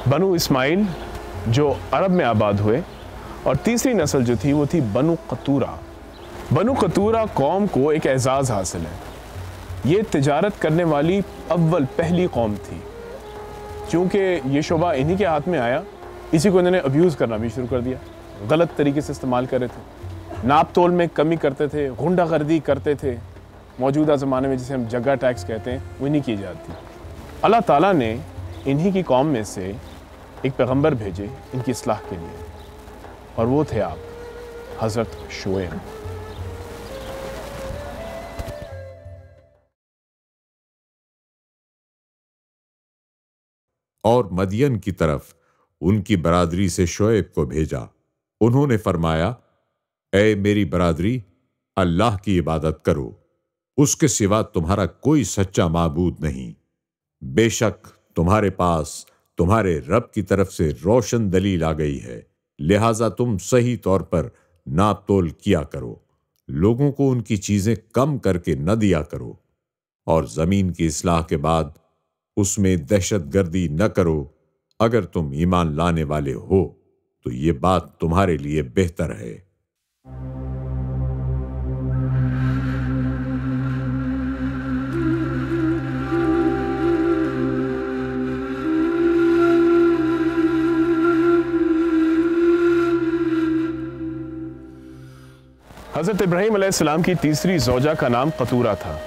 बनु इस्माइल जो अरब में आबाद हुए, और तीसरी नस्ल जो थी वो थी बनु कतूरा। बनु कतूरा कौम को एक एजाज़ हासिल है, ये तिजारत करने वाली पहली कौम थी। क्योंकि ये शोबा इन्हीं के हाथ में आया, इसी को इन्होंने अब्यूज़ करना भी शुरू कर दिया, गलत तरीके से इस्तेमाल कर रहे थे, नाप तोल में कमी करते थे, गुंडागर्दी करते थे। मौजूदा ज़माने में जिसे हम जगह टैक्स कहते हैं वो नहीं की जाती। अल्लाह ताला ने इन्हीं की कौम में से एक पैगंबर भेजे इनकी इस्लाह के लिए, और वो थे आप, हज़रत शुएब। और मदियन की तरफ उनकी बरादरी से शुएब को भेजा। उन्होंने फरमाया, ऐ मेरी बरादरी, अल्लाह की इबादत करो, उसके सिवा तुम्हारा कोई सच्चा माबूद नहीं। बेशक तुम्हारे पास तुम्हारे रब की तरफ से रोशन दलील आ गई है, लिहाजा तुम सही तौर पर नाप तोल किया करो, लोगों को उनकी चीजें कम करके न दिया करो, और जमीन की इस्लाह के बाद उसमें दहशतगर्दी न करो। अगर तुम ईमान लाने वाले हो तो ये बात तुम्हारे लिए बेहतर है। हज़रत इब्राहीम अलैहिस्सलाम की तीसरी ज़ौजा का नाम कतूरा था।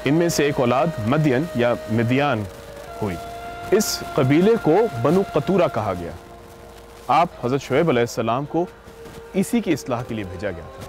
इनमें से एक औलाद मदियन या मिदियान हुई। इस कबीले को बनु कतूरा कहा गया। आप हज़रत शुएब अलैहिस्सलाम को इसी की इस्लाह के लिए भेजा गया था।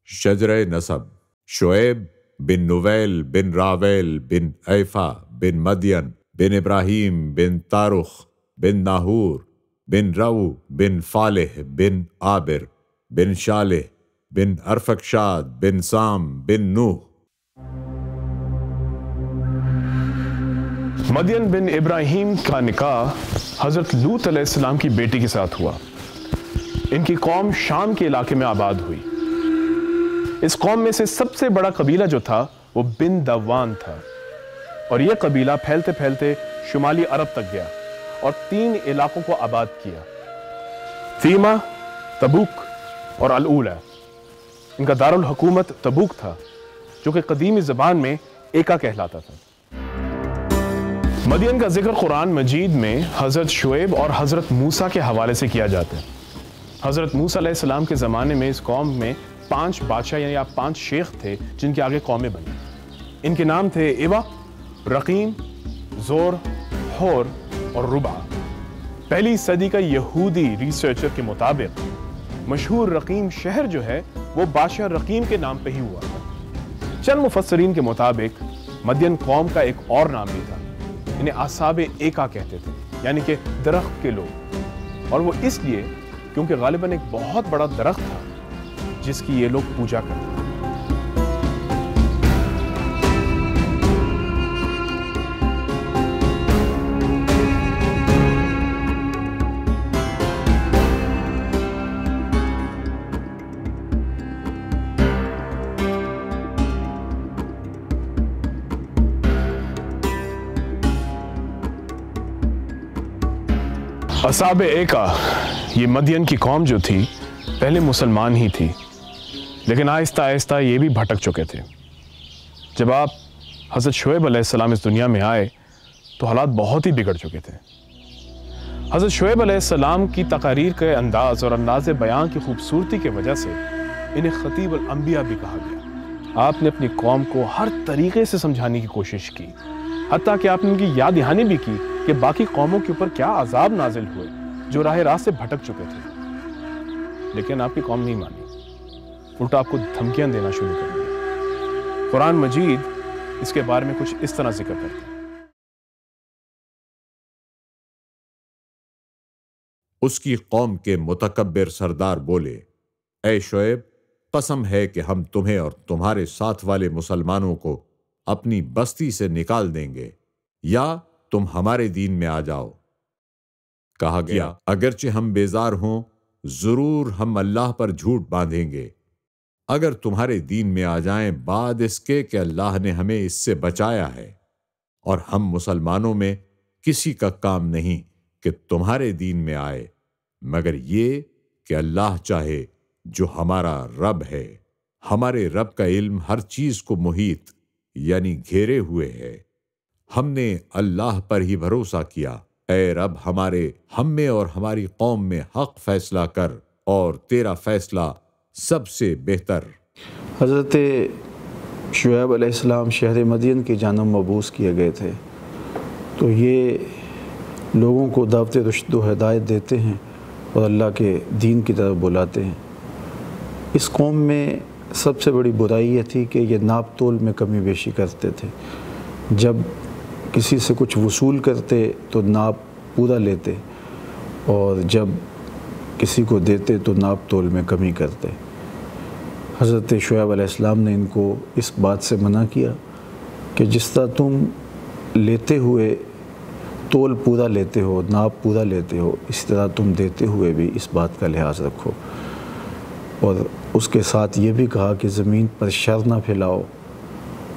शजरे नसब। शुएब बिन नुवैल बिन रावेल बिन ऐफा बिन मदियन बिन इब्राहीम बिन तारुख बिन नाहूर बिन रऊ बिन फालेह बिन आबिर बिन शालेह बिन अरफकशाद बिन साम बिन नूह। मदियन बिन इब्राहीम का निकाह हज़रत लूत अलैहिस्सलाम की बेटी के साथ हुआ। इनकी कौम शाम के इलाके में आबाद हुई। इस कौम में से सबसे बड़ा कबीला जो था वो बिन दवान था, और यह कबीला फैलते फैलते शुमाली अरब तक गया और 3 इलाकों को आबाद किया, थीमा, तबूक और अल-ऊला। इनका दारुल हुकूमत तबूक था, जो कि कदीमी ज़बान में एका कहलाता था। मदियन का जिक्र कुरान मजीद में हज़रत शुएब और हज़रत मूसा के हवाले से किया जाता है। हज़रत मूसा अलैहिस्सलाम के ज़माने में इस कौम में 5 बादशाह यानी 5 शेख थे, जिनके आगे कौमें बनी। इनके नाम थे इबा, रकीम, जोर, होर और रुबा। पहली सदी का यहूदी रिसर्चर के मुताबिक मशहूर रकीम शहर जो है वो बादशाह रकीम के नाम पे ही हुआ था। चंद मुफस्सरीन के मुताबिक मदियन कौम का एक और नाम भी था। इन्हें असाबे एका कहते थे, यानी कि दरख्त के लोग, और वो इसलिए क्योंकि गालिबन एक बहुत बड़ा दरख्त था जिसकी ये लोग पूजा करते थे। असाबे एका, ये मदियन की कौम जो थी पहले मुसलमान ही थी, लेकिन आहिस्ता आहिस्ता ये भी भटक चुके थे। जब आप हज़रत शुएब अलैहिस्सलाम इस दुनिया में आए तो हालात बहुत ही बिगड़ चुके थे। हज़रत शुएब अलैहिस्सलाम की तकारीर के अंदाज और अंदाज़ बयान की खूबसूरती की वजह से इन्हें खतीब अल अंबिया भी कहा गया। आपने अपनी कौम को हर तरीके से समझाने की कोशिश की, हत्ता कि आपने उनकी याद दहानी भी की कि बाकी कौमों के ऊपर क्या अजाब नाजिल हुए जो राह रास्त से भटक चुके थे। लेकिन आपकी कौम नहीं मानी, उल्टा आपको धमकियां देना शुरू कर दिया। कुरान मजीद इसके बारे में कुछ इस तरह जिक्र करता है। उसकी कौम के मुतकब्बिर सरदार बोले, ऐ शुएब, कसम है कि हम तुम्हें और तुम्हारे साथ वाले मुसलमानों को अपनी बस्ती से निकाल देंगे, या तुम हमारे दीन में आ जाओ। कहा गया, अगरचे हम बेजार हों, जरूर हम अल्लाह पर झूठ बांधेंगे, अगर तुम्हारे दीन में आ जाएं बाद इसके कि अल्लाह ने हमें इससे बचाया है, और हम मुसलमानों में किसी का काम नहीं कि तुम्हारे दीन में आए, मगर ये कि अल्लाह चाहे, जो हमारा रब है। हमारे रब का इल्म हर चीज को मुहीत यानी घेरे हुए है। हमने अल्लाह पर ही भरोसा किया। ऐ रब, हमारे हम में और हमारी कौम में हक फैसला कर, और तेरा फैसला सबसे बेहतर। हज़रत शुएब अलैहिस्सलाम शहर मदीन की जानब मबूस किए गए थे, तो ये लोगों को दावत रुश्द व हिदायत देते हैं और अल्लाह के दीन की तरफ बुलाते हैं। इस कौम में सबसे बड़ी बुराई ये थी कि ये नाप तोल में कमी बेशी करते थे। जब किसी से कुछ वसूल करते तो नाप पूरा लेते, और जब किसी को देते तो नाप तोल में कमी करते। हज़रत शुएब अलैहिस्सलाम ने इनको इस बात से मना किया कि जिस तरह तुम लेते हुए तोल पूरा लेते हो, नाप पूरा लेते हो, इस तरह तुम देते हुए भी इस बात का लिहाज रखो। और उसके साथ ये भी कहा कि ज़मीन पर शर ना फैलाओ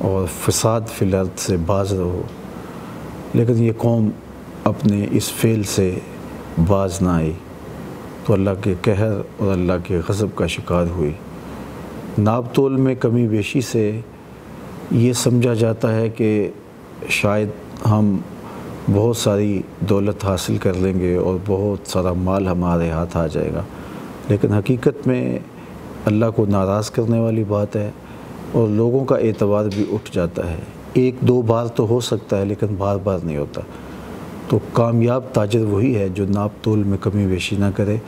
और फसाद फिल अर्द से बाज रहो। लेकिन ये कौम अपने इस फ़ेल से बाज ना आई तो अल्लाह के कहर और अल्लाह के गज़ब का शिकार हुई। नाप तोल में कमी बेशी से ये समझा जाता है कि शायद हम बहुत सारी दौलत हासिल कर लेंगे और बहुत सारा माल हमारे हाथ आ जाएगा, लेकिन हकीकत में अल्लाह को नाराज़ करने वाली बात है और लोगों का एतबार भी उठ जाता है। एक दो बार तो हो सकता है, लेकिन बार बार नहीं होता। तो कामयाब ताजर वही है जो नाप तोल में कमी बेशी ना करे,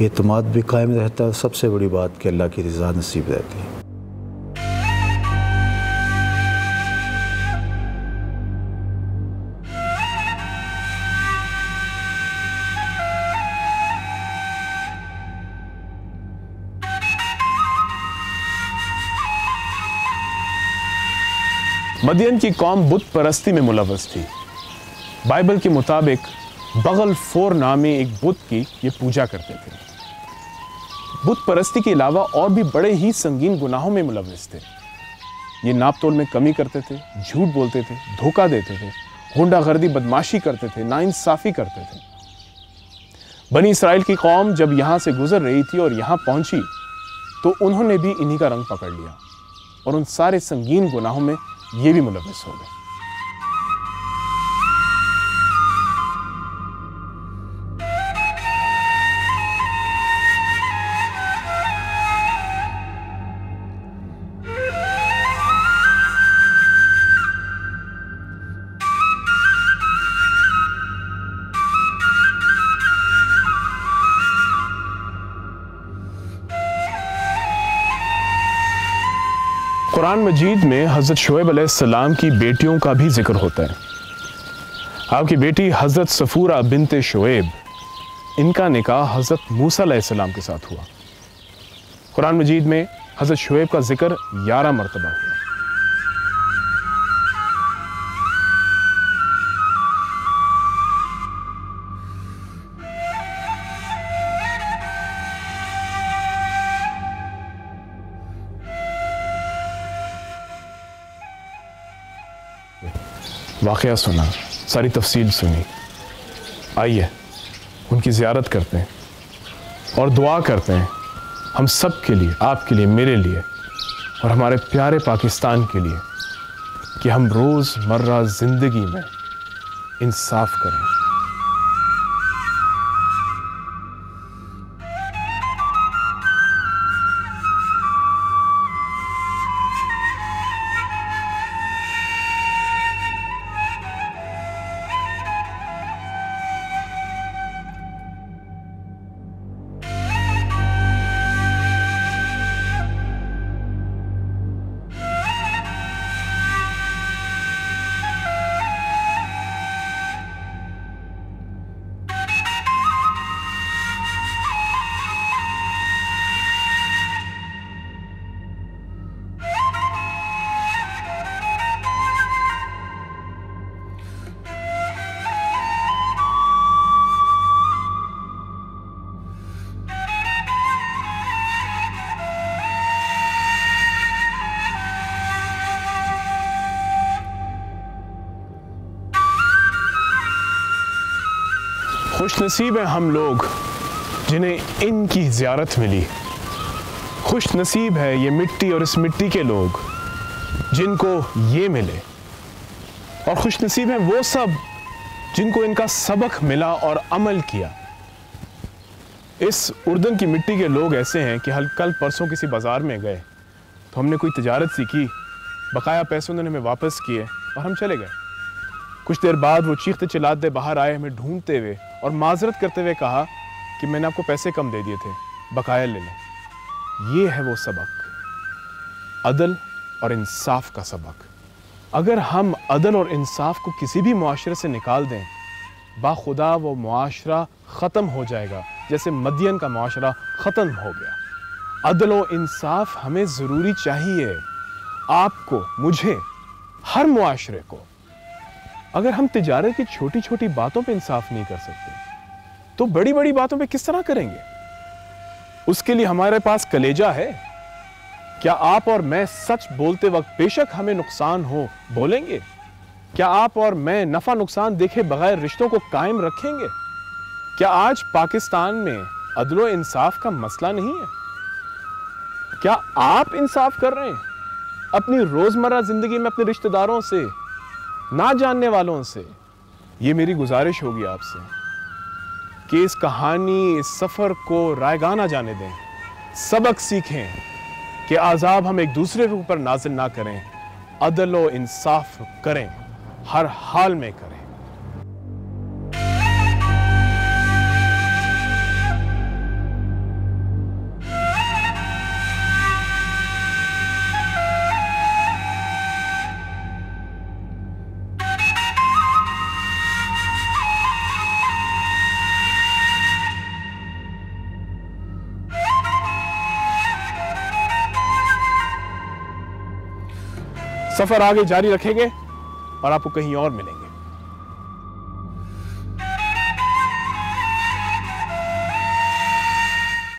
एतमाद भी कायम रहता है। सबसे बड़ी बात कि अल्लाह की रज़ा नसीब रहती है। मदियन की कौम बुत परस्ती में मुलव्वस थी। बाइबल के मुताबिक बगल फोर नामी एक बुत की ये पूजा करते थे। बुत परस्ती के अलावा और भी बड़े ही संगीन गुनाहों में मुलव्वस थे। ये नाप तोल में कमी करते थे, झूठ बोलते थे, धोखा देते थे, गुंडागर्दी बदमाशी करते थे, नाइंसाफी करते थे। बनी इसराइल की कौम जब यहां से गुजर रही थी और यहां पहुंची तो उन्होंने भी इन्हीं का रंग पकड़ लिया और उन सारे संगीन गुनाहों में ये भी मुलव्वस हो गए। कुरान मजीद में हज़रत शुएब अलैहिस्सलाम की बेटियों का भी जिक्र होता है। आपकी बेटी हज़रत सफूरा बिनते शुएब, इनका निकाह हज़रत मूसा अलैहिस्सलाम के साथ हुआ। कुरान मजीद में हज़रत शुएब का जिक्र 11 मरतबा हुआ। वाक़या सुना, सारी तफसील सुनी। आइए उनकी ज़ियारत करते हैं और दुआ करते हैं हम सब के लिए, आपके लिए, मेरे लिए और हमारे प्यारे पाकिस्तान के लिए, कि हम रोज़मर्रा ज़िंदगी में इंसाफ करें। खुशनसीब हैं हम लोग जिन्हें इनकी ज़ियारत मिली। खुश नसीब है ये मिट्टी और इस मिट्टी के लोग जिनको ये मिले। और खुश नसीब हैं वो सब जिनको इनका सबक मिला और अमल किया। इस उर्दन की मिट्टी के लोग ऐसे हैं कि कल परसों किसी बाज़ार में गए तो हमने कोई तिजारत सीखी, बकाया पैसे उन्होंने हमें वापस किए और हम चले गए। कुछ देर बाद वो चीखते चिल्लाते बाहर आए, हमें ढूंढते हुए और माजरत करते हुए कहा कि मैंने आपको पैसे कम दे दिए थे, बकाया ले लें। ये है वो सबक, अदल और इंसाफ का सबक। अगर हम अदल और इंसाफ को किसी भी मुआशरे से निकाल दें, बाखुदा वो मुआशरा ख़त्म हो जाएगा, जैसे मदियन का मुआशरा ख़त्म हो गया। अदल और इंसाफ हमें ज़रूरी चाहिए, आपको, मुझे, हर मुआशरे को। अगर हम तिजारत की छोटी छोटी बातों पे इंसाफ नहीं कर सकते तो बड़ी बड़ी बातों पे किस तरह करेंगे? उसके लिए हमारे पास कलेजा है। क्या आप और मैं सच बोलते वक्त बेशक हमें नुकसान हो बोलेंगे? क्या आप और मैं नफा नुकसान देखे बगैर रिश्तों को कायम रखेंगे? क्या आज पाकिस्तान में अदलो इंसाफ का मसला नहीं है? क्या आप इंसाफ कर रहे हैं अपनी रोजमर्रा जिंदगी में अपने रिश्तेदारों से, ना जानने वालों से? ये मेरी गुजारिश होगी आपसे कि इस कहानी, इस सफर को रायगाना जाने दें, सबक सीखें कि आज़ाब हम एक दूसरे के ऊपर नाज़िल ना करें, अदल व इंसाफ करें, हर हाल में करें। सफर आगे जारी रखेंगे और आपको कहीं और मिलेंगे।